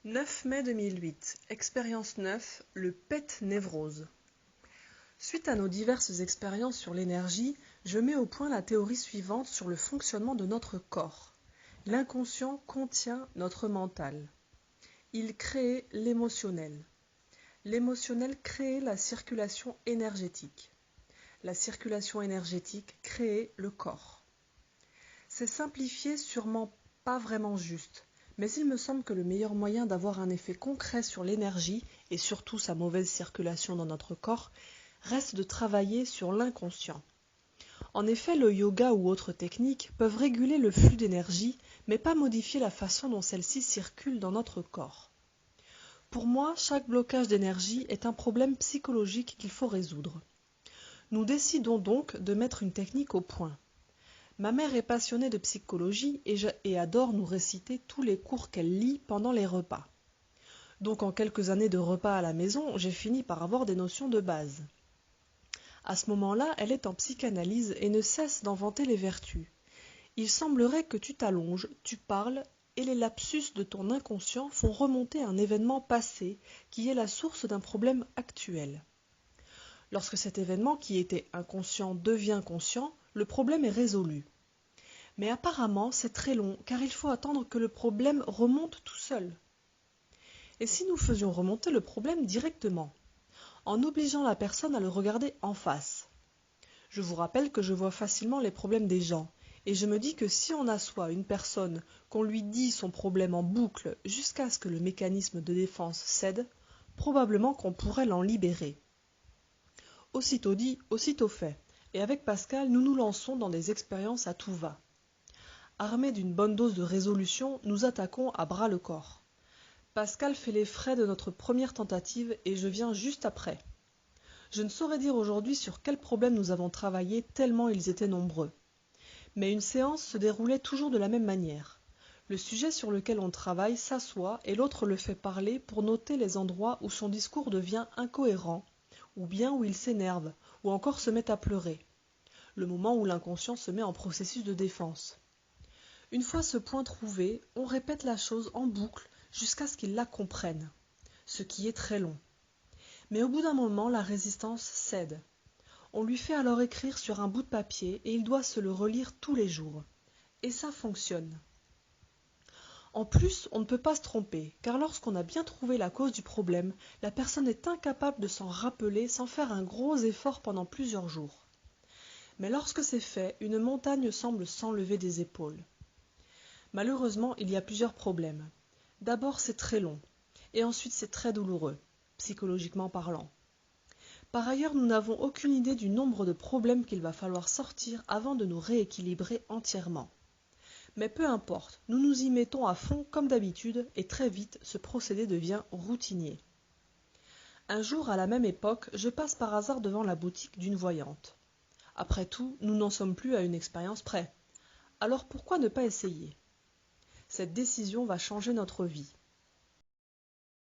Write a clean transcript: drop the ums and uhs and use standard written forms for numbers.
9 mai 2008, expérience 9, le PET névrose. Suite à nos diverses expériences sur l'énergie, je mets au point la théorie suivante sur le fonctionnement de notre corps. L'inconscient contient notre mental. Il crée l'émotionnel. L'émotionnel crée la circulation énergétique. La circulation énergétique crée le corps. C'est simplifié, sûrement pas vraiment juste, mais il me semble que le meilleur moyen d'avoir un effet concret sur l'énergie et surtout sa mauvaise circulation dans notre corps reste de travailler sur l'inconscient. En effet, le yoga ou autres techniques peuvent réguler le flux d'énergie, mais pas modifier la façon dont celle-ci circule dans notre corps. Pour moi, chaque blocage d'énergie est un problème psychologique qu'il faut résoudre. Nous décidons donc de mettre une technique au point. Ma mère est passionnée de psychologie et adore nous réciter tous les cours qu'elle lit pendant les repas. Donc en quelques années de repas à la maison, j'ai fini par avoir des notions de base. À ce moment-là, elle est en psychanalyse et ne cesse d'en vanter les vertus. Il semblerait que tu t'allonges, tu parles, et les lapsus de ton inconscient font remonter un événement passé qui est la source d'un problème actuel. Lorsque cet événement qui était inconscient devient conscient, le problème est résolu. Mais apparemment, c'est très long, car il faut attendre que le problème remonte tout seul. Et si nous faisions remonter le problème directement, en obligeant la personne à le regarder en face? Je vous rappelle que je vois facilement les problèmes des gens, et je me dis que si on assoit une personne, qu'on lui dit son problème en boucle jusqu'à ce que le mécanisme de défense cède, probablement qu'on pourrait l'en libérer. Aussitôt dit, aussitôt fait, et avec Pascal, nous nous lançons dans des expériences à tout va. Armés d'une bonne dose de résolution, nous attaquons à bras le corps. Pascal fait les frais de notre première tentative et je viens juste après. Je ne saurais dire aujourd'hui sur quels problèmes nous avons travaillé tellement ils étaient nombreux. Mais une séance se déroulait toujours de la même manière. Le sujet sur lequel on travaille s'assoit et l'autre le fait parler pour noter les endroits où son discours devient incohérent, ou bien où il s'énerve, ou encore se met à pleurer. Le moment où l'inconscient se met en processus de défense. Une fois ce point trouvé, on répète la chose en boucle jusqu'à ce qu'il la comprenne, ce qui est très long. Mais au bout d'un moment, la résistance cède. On lui fait alors écrire sur un bout de papier et il doit se le relire tous les jours. Et ça fonctionne. En plus, on ne peut pas se tromper, car lorsqu'on a bien trouvé la cause du problème, la personne est incapable de s'en rappeler sans faire un gros effort pendant plusieurs jours. Mais lorsque c'est fait, une montagne semble s'enlever des épaules. Malheureusement, il y a plusieurs problèmes. D'abord, c'est très long, et ensuite c'est très douloureux, psychologiquement parlant. Par ailleurs, nous n'avons aucune idée du nombre de problèmes qu'il va falloir sortir avant de nous rééquilibrer entièrement. Mais peu importe, nous nous y mettons à fond comme d'habitude, et très vite, ce procédé devient routinier. Un jour, à la même époque, je passe par hasard devant la boutique d'une voyante. Après tout, nous n'en sommes plus à une expérience près. Alors pourquoi ne pas essayer ? Cette décision va changer notre vie.